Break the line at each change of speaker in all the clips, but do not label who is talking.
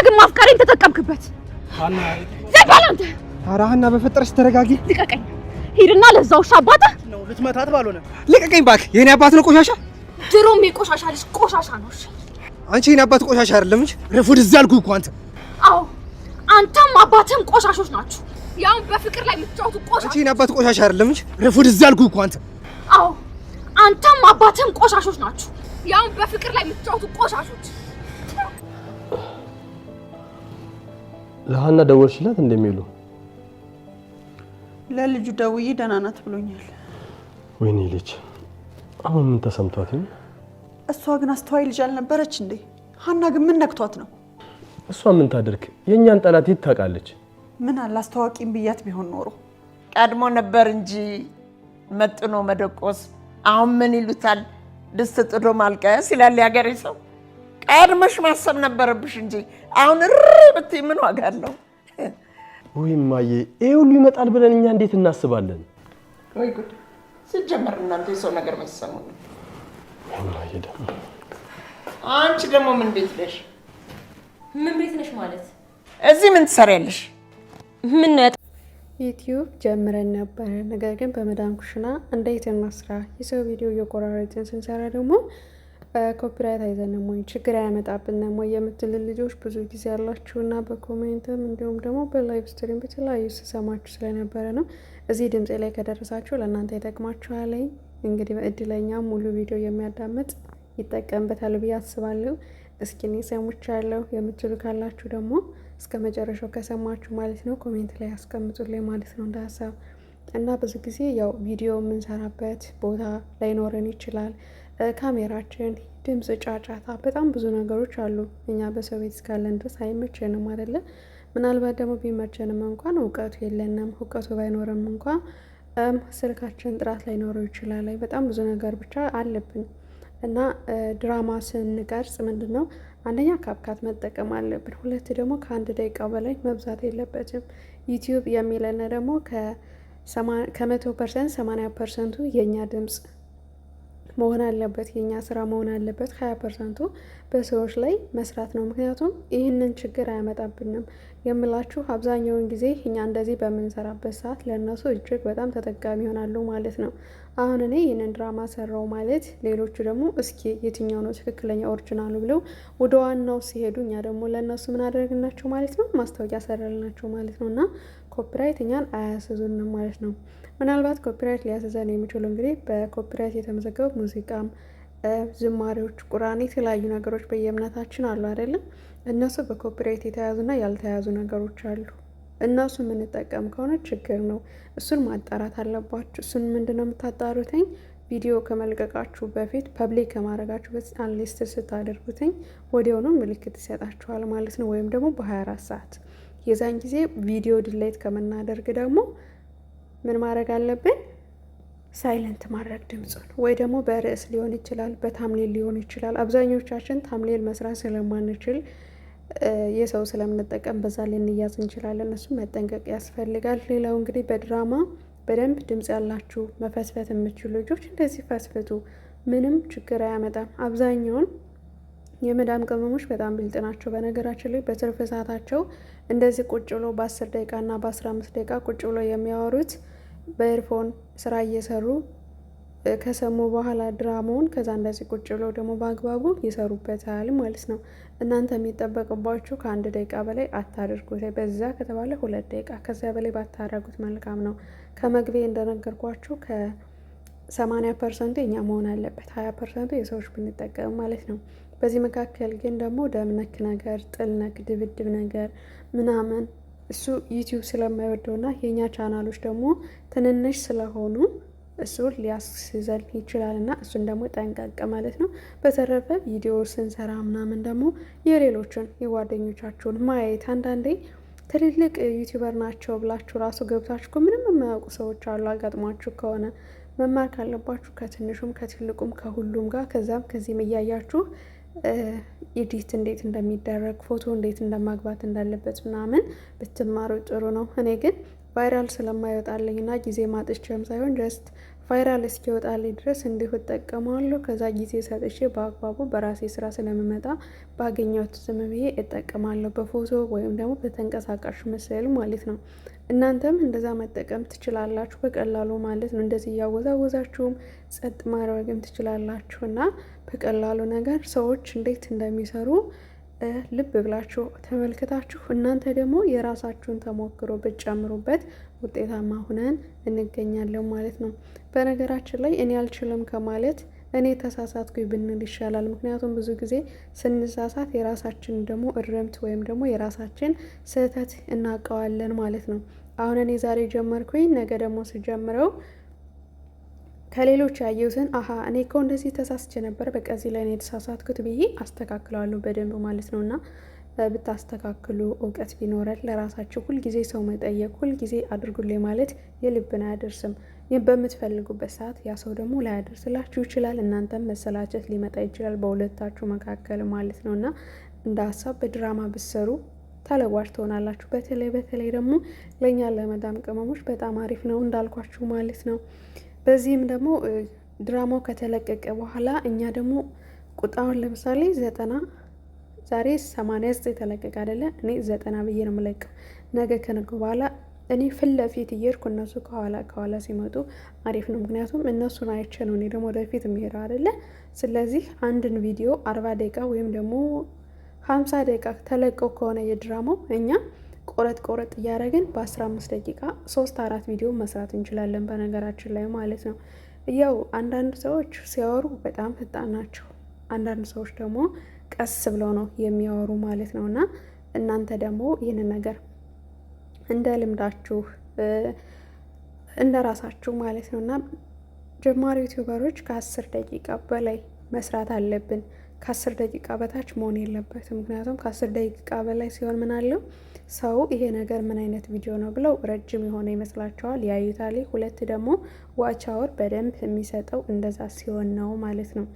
ግን ማፍቀሬን ተጠቀምክበት።
ሀና
ዘጋል አንተ።
ኧረ ሀና በፈጠረሽ ተረጋጊ።
ልቀቀኝ። ሂድና ለዛው አባትህ
ነው ልትመታት ባልሆነ ልቀቀኝ እባክህ። የኔ አባት ነው ቆሻሻ?
ድሮም የቆሻሻ ልጅ ቆሻሻ ነው። እሺ
አንቺ የኔ አባት ቆሻሻ አይደለም እንጂ ረፉድ እዚህ አልኩህ እኮ አንተ።
አዎ አንተም አባትህም ቆሻሾች ናችሁ። ያው በፍቅር ላይ የምትጫወቱ ቆሻሻ።
አንቺ የኔ አባት ቆሻሻ አይደለም እንጂ ረፉድ እዚህ አልኩህ እኮ አንተ።
አዎ አንተም አባትህም ቆሻሾች ናችሁ። ያው በፍቅር ላይ የምትጫወቱ ቆሻሾች።
ለሀና ደወልሽላት እንደሚሉ?
ለልጁ ደውዬ ደህና ናት ብሎኛል።
ወይኔ ልጅ አሁን ምን ተሰምቷት ነው?
እሷ ግን አስተዋይ ልጅ አልነበረች እንዴ? ሀና ግን ምን ነክቷት ነው?
እሷ ምን ታደርግ? የኛን ጠላት የት ታውቃለች?
ምን አለ አስተዋቂም ብያት ቢሆን ኖሮ
ቀድሞ ነበር እንጂ መጥኖ መደቆስ። አሁን ምን ይሉታል? ድስት ጥዶ ማልቀስ ይላል ያገሬ ሰው። ቀድመሽ ማሰብ ነበረብሽ እንጂ አሁን ብትይ ምን ዋጋ አለው?
ወይ ማዬ፣ ይሄ ሁሉ ይመጣል ብለን እኛ እንዴት እናስባለን?
ወይ ጉድ! ሲጀመር እናንተ የሰው ነገር መሰሙ ነው።
ማዬ ደግሞ
አንቺ ደግሞ ምን ቤት ነሽ?
ምን ቤት ነሽ ማለት?
እዚህ ምን ትሰሪያለሽ?
ምን
ዩቲዩብ ጀምረን ነበር። ነገር ግን በመዳም ኩሽና እንዴት እናስራ የሰው ቪዲዮ እየቆራረጥን ስንሰራ ደግሞ ኮፒራይት አይዘንም ወይ ችግር አያመጣብንም ወይ የምትል ልጆች ብዙ ጊዜ ያላችሁና በኮሜንትም እንዲሁም ደግሞ በላይቭ ስትሪም በተለያዩ ስሰማችሁ ስለነበረ ነው። እዚህ ድምጽ ላይ ከደረሳችሁ ለእናንተ ይጠቅማችኋል። እንግዲህ በእድለኛ ሙሉ ቪዲዮ የሚያዳምጥ ይጠቀምበታል ብዬ አስባለሁ። እስኪ እኔ ሰምቻለሁ የምትሉ ካላችሁ ደግሞ እስከ መጨረሻው ከሰማችሁ ማለት ነው ኮሜንት ላይ አስቀምጡልኝ ማለት ነው እንደ ሀሳብ። እና ብዙ ጊዜ ያው ቪዲዮ የምንሰራበት ቦታ ላይኖረን ይችላል። ካሜራችን፣ ድምጽ፣ ጫጫታ በጣም ብዙ ነገሮች አሉ። እኛ በሰው ቤት እስካለን ድረስ አይመቸንም አይደለ? ምናልባት ደግሞ ቢመቸንም እንኳን እውቀቱ የለንም። እውቀቱ ባይኖርም እንኳን ስልካችን ጥራት ላይኖረው ይችላል። በጣም ብዙ ነገር ብቻ አለብን። እና ድራማ ስንቀርጽ ምንድነው አንደኛ ካፕካት መጠቀም አለብን። ሁለት ደግሞ ከአንድ ደቂቃ በላይ መብዛት የለበትም። ዩቲዩብ የሚለን ደግሞ ከ100% 80% የኛ ድምጽ መሆን አለበት፣ የኛ ስራ መሆን አለበት። 20%ቱ በሰዎች ላይ መስራት ነው። ምክንያቱም ይህንን ችግር አያመጣብንም የምላችሁ አብዛኛውን ጊዜ እኛ እንደዚህ በምንሰራበት ሰዓት ለእነሱ እጅግ በጣም ተጠቃሚ ይሆናሉ ማለት ነው። አሁን እኔ ይህንን ድራማ ሰራው ማለት ሌሎቹ ደግሞ እስኪ የትኛው ነው ትክክለኛ ኦሪጂናሉ ብለው ወደ ዋናው ሲሄዱ እኛ ደግሞ ለእነሱ ምን አደረግናቸው ማለት ነው ማስታወቂያ ሰራልናቸው ማለት ነው። እና ኮፒራይት እኛን አያስዙንም ማለት ነው። ምናልባት ኮፒራይት ሊያስዘን የሚችሉ እንግዲህ በኮፒራይት የተመዘገቡ ሙዚቃም፣ ዝማሬዎች፣ ቁርአን፣ የተለያዩ ነገሮች በየእምነታችን አሉ አይደለም? እነሱ በኮፒራይት የተያዙና ያልተያዙ ነገሮች አሉ። እነሱ የምንጠቀም ከሆነ ችግር ነው። እሱን ማጣራት አለባችሁ። እሱን ምንድነው የምታጣሩትኝ? ቪዲዮ ከመልቀቃችሁ በፊት ፐብሊክ ከማድረጋችሁ በፊት አንሊስት ስታደርጉትኝ ወዲያውኑ ምልክት ይሰጣችኋል ማለት ነው። ወይም ደግሞ በ24 ሰዓት የዛን ጊዜ ቪዲዮ ዲሌት ከምናደርግ ደግሞ ምን ማድረግ አለብን? ሳይለንት ማድረግ ድምጹን፣ ወይ ደግሞ በርዕስ ሊሆን ይችላል፣ በታምሌል ሊሆን ይችላል። አብዛኞቻችን ታምሌል መስራት ስለማንችል የሰው ስለምንጠቀም በዛ ላይ እንያዝ እንችላለን። እሱ መጠንቀቅ ያስፈልጋል። ሌላው እንግዲህ በድራማ በደንብ ድምጽ ያላችሁ መፈትፈት የምትችሉ ልጆች እንደዚህ ፈትፍቱ፣ ምንም ችግር አያመጣም። አብዛኛውን የመዳም ቅመሞች በጣም ብልጥ ናቸው። በነገራችን ላይ በትርፍ ሰዓታቸው እንደዚህ ቁጭ ብሎ በ10 ደቂቃ እና በ15 ደቂቃ ቁጭ ብሎ የሚያወሩት በኤርፎን ስራ እየሰሩ ከሰሙ በኋላ ድራማውን ከዛ እንደዚህ ቁጭ ብለው ደግሞ በአግባቡ ይሰሩበታል ማለት ነው። እናንተ የሚጠበቅባችሁ ከ1 ደቂቃ በላይ አታድርጉት። በዛ ከተባለ 2 ደቂቃ ከዛ በላይ ባታደርጉት መልካም ነው። ከመግቢያ እንደነገርኳችሁ ከ80% የኛ መሆን አለበት፣ 20% የሰዎች ብንጠቀም ማለት ነው። በዚህ መካከል ግን ደግሞ ደም ነክ ነገር፣ ጥል ነክ፣ ድብድብ ነገር ምናምን እሱ ዩቲዩብ ስለማይወደውና የኛ ቻናሎች ደግሞ ትንንሽ ስለሆኑ እሱ ሊያስይዘን ይችላልና እሱን ደግሞ ጠንቀቅ ማለት ነው። በተረፈ ቪዲዮ ስንሰራ ምናምን ደግሞ የሌሎችን የጓደኞቻችሁን ማየት፣ አንዳንዴ ትልልቅ ዩቲዩበር ናቸው ብላችሁ ራሱ ገብታችሁ ምንም የማያውቁ ሰዎች አሉ። አጋጥሟችሁ ከሆነ መማር ካለባችሁ ከትንሹም ከትልቁም ከሁሉም ጋር ከዛም ከዚህም እያያችሁ ኤዲት እንዴት እንደሚደረግ ፎቶ እንዴት እንደማግባት እንዳለበት ምናምን ብትማሩ ጥሩ ነው። እኔ ግን ቫይራል ስለማይወጣልኝና ጊዜ ማጥቼም ሳይሆን ጀስት ቫይራል እስኪወጣልኝ ድረስ እንዲሁ እጠቀመዋለሁ። ከዛ ጊዜ ሰጥቼ በአግባቡ በራሴ ስራ ስለምመጣ ባገኘሁት ዝም ብዬ እጠቀማለሁ፣ በፎቶ ወይም ደግሞ በተንቀሳቃሽ ምስል ማለት ነው። እናንተም እንደዛ መጠቀም ትችላላችሁ በቀላሉ ማለት ነው። እንደዚህ እያወዛወዛችሁም ጸጥ ማድረግም ትችላላችሁ እና በቀላሉ ነገር ሰዎች እንዴት እንደሚሰሩ ልብ ብላችሁ ተመልክታችሁ እናንተ ደግሞ የራሳችሁን ተሞክሮ ብትጨምሩበት ውጤታማ ሁነን እንገኛለን ማለት ነው። በነገራችን ላይ እኔ አልችልም ከማለት እኔ ተሳሳትኩኝ ብንል ይሻላል። ምክንያቱም ብዙ ጊዜ ስንሳሳት የራሳችን ደግሞ እርምት ወይም ደግሞ የራሳችን ስህተት እናውቀዋለን ማለት ነው። አሁን እኔ ዛሬ ጀመርኩኝ፣ ነገ ደግሞ ስጀምረው ከሌሎች ያየሁትን እኔ እኮ እንደዚህ ተሳስቼ ነበር፣ በቃ እዚህ ላይ ነው የተሳሳትኩት ብዬ አስተካክለዋለሁ በደንብ ማለት ነው። እና ብታስተካክሉ እውቀት ቢኖረን ለራሳችሁ ሁልጊዜ ሰው መጠየቅ፣ ሁልጊዜ አድርጉልኝ ማለት የልብን አያደርስም። በምትፈልጉበት ሰዓት ያ ሰው ደግሞ ላያደርስላችሁ ይችላል። እናንተም መሰላቸት ሊመጣ ይችላል በሁለታችሁ መካከል ማለት ነው። እና እንደ ሀሳብ በድራማ ብትሰሩ ተለዋጭ ትሆናላችሁ። በተለይ ደግሞ ለእኛ ለመዳም ቅመሞች በጣም አሪፍ ነው እንዳልኳችሁ ማለት ነው። በዚህም ደግሞ ድራማው ከተለቀቀ በኋላ እኛ ደግሞ ቁጣውን ለምሳሌ 90 ዛሬ 89 የተለቀቀ አይደለ? እኔ 90 ብዬ ነው የምለቀው። ነገ ከነገ በኋላ እኔ ፊት ለፊት እየሄድኩ እነሱ ከኋላ ሲመጡ አሪፍ ነው። ምክንያቱም እነሱን አይቼ ነው እኔ ደግሞ ወደፊት የሚሄደው አይደለ? ስለዚህ አንድን ቪዲዮ 40 ደቂቃ ወይም ደግሞ 50 ደቂቃ ተለቀው ከሆነ የድራማው እኛ ቆረጥ እያደረግን በ15 ደቂቃ 3-4 ቪዲዮ መስራት እንችላለን። በነገራችን ላይ ማለት ነው። ያው አንዳንድ ሰዎች ሲያወሩ በጣም ፈጣን ናቸው፣ አንዳንድ ሰዎች ደግሞ ቀስ ብለው ነው የሚያወሩ ማለት ነው። እና እናንተ ደግሞ ይህንን ነገር እንደ ልምዳችሁ እንደ ራሳችሁ ማለት ነው። እና ጀማሪ ዩቲዩበሮች ከ10 ደቂቃ በላይ መስራት አለብን። ከ10 ደቂቃ በታች መሆን የለበትም። ምክንያቱም ከ10 ደቂቃ በላይ ሲሆን ምን አለው ሰው ይሄ ነገር ምን አይነት ቪዲዮ ነው ብለው ረጅም የሆነ ይመስላቸዋል፣ ያዩታል። ሁለት ደግሞ ዋች አወር በደንብ የሚሰጠው እንደዛ ሲሆን ነው ማለት ነው።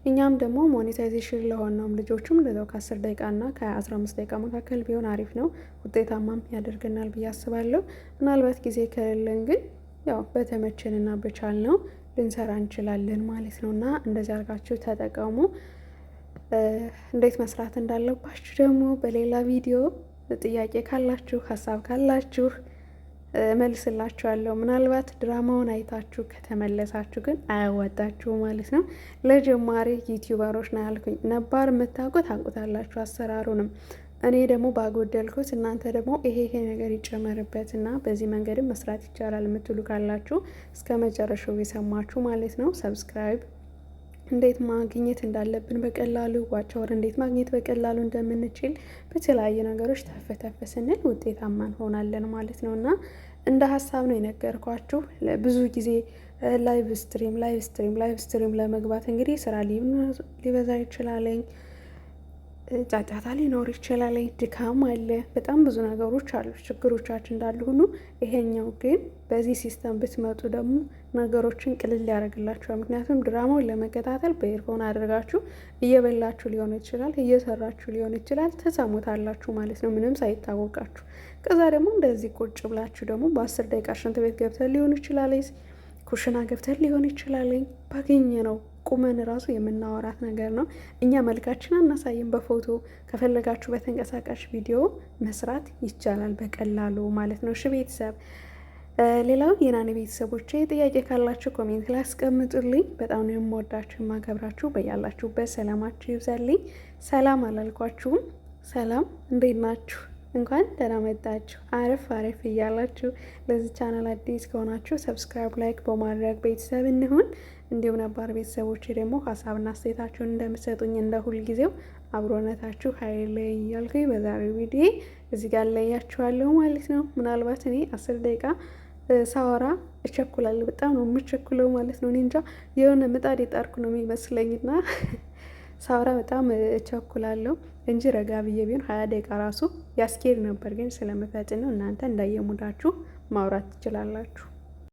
እኛም ደግሞ ሞኔታይዜሽን ለሆነውም ልጆቹም እንደዛው ከ10 ደቂቃ እና ከ15 ደቂቃ መካከል ቢሆን አሪፍ ነው፣ ውጤታማም ያደርገናል ብዬ አስባለሁ። ምናልባት ጊዜ ከሌለን ግን ያው በተመቸንና በቻልነው ልንሰራ እንችላለን ማለት ነው። እና እንደዚህ አድርጋችሁ ተጠቀሙ። እንዴት መስራት እንዳለባችሁ ደግሞ በሌላ ቪዲዮ ጥያቄ ካላችሁ ሀሳብ ካላችሁ መልስላችኋለሁ። ምናልባት ድራማውን አይታችሁ ከተመለሳችሁ ግን አያዋጣችሁ ማለት ነው። ለጀማሪ ዩቲዩበሮች ነው ያልኩኝ። ነባር የምታውቁት ታውቁታላችሁ አሰራሩንም። እኔ ደግሞ ባጎደልኩት እናንተ ደግሞ ይሄ ነገር ይጨመርበት እና በዚህ መንገድም መስራት ይቻላል የምትሉ ካላችሁ እስከ መጨረሻው የሰማችሁ ማለት ነው። ሰብስክራይብ እንዴት ማግኘት እንዳለብን በቀላሉ ዋቻወር እንዴት ማግኘት በቀላሉ እንደምንችል በተለያዩ ነገሮች ተፈተፈ ስንል ውጤታማ እንሆናለን ማለት ነው። እና እንደ ሀሳብ ነው የነገርኳችሁ። ብዙ ጊዜ ላይቭ ስትሪም ለመግባት እንግዲህ ስራ ሊበዛ ይችላለኝ፣ ጫጫታ ሊኖር ይችላል፣ ድካም አለ፣ በጣም ብዙ ነገሮች አሉ። ችግሮቻችን እንዳሉ ሁሉ ይሄኛው ግን በዚህ ሲስተም ብትመጡ ደግሞ ነገሮችን ቅልል ያደርግላችኋል። ምክንያቱም ድራማውን ለመከታተል በኤርፎን አድርጋችሁ እየበላችሁ ሊሆን ይችላል፣ እየሰራችሁ ሊሆን ይችላል፣ ተሰሙታላችሁ ማለት ነው ምንም ሳይታወቃችሁ። ከዛ ደግሞ እንደዚህ ቁጭ ብላችሁ ደግሞ በ10 ደቂቃ ሽንት ቤት ገብተን ሊሆን ይችላል፣ ኩሽና ገብተን ሊሆን ይችላል። ባገኘ ነው ቁመን ራሱ የምናወራት ነገር ነው። እኛ መልካችን አናሳይም በፎቶ ከፈለጋችሁ በተንቀሳቃሽ ቪዲዮ መስራት ይቻላል በቀላሉ ማለት ነው። እሺ ቤተሰብ፣ ሌላው የናኒ ቤተሰቦቼ ጥያቄ ካላችሁ ኮሜንት ላይ አስቀምጡልኝ። በጣም ነው የምወዳችሁ የማከብራችሁ። በያላችሁበት ሰላማችሁ ይብዛልኝ። ሰላም አላልኳችሁም? ሰላም፣ እንዴት ናችሁ? እንኳን ደህና መጣችሁ። አረፍ እያላችሁ ለዚህ ቻናል አዲስ ከሆናችሁ ሰብስክራይብ፣ ላይክ በማድረግ ቤተሰብ እንሁን። እንዲሁም ነባር ቤተሰቦች ደግሞ ሀሳብና አስተያየታችሁን እንደምትሰጡኝ እንደ ሁልጊዜው አብሮነታችሁ ኃይል እያልኩኝ በዛሬው ቪዲዮ እዚህ ጋር ለያችኋለሁ ማለት ነው። ምናልባት እኔ 10 ደቂቃ ሳወራ እቸኩላለሁ፣ በጣም ነው የምቸኩለው ማለት ነው። እኔ እንጃ የሆነ ምጣድ የጣርኩ ነው የሚመስለኝና ሳወራ በጣም እቸኩላለሁ እንጂ ረጋ ብዬ ቢሆን 20 ደቂቃ ራሱ ያስኬድ ነበር። ግን ስለምፈጥን ነው። እናንተ እንዳየሙዳችሁ ማውራት ትችላላችሁ።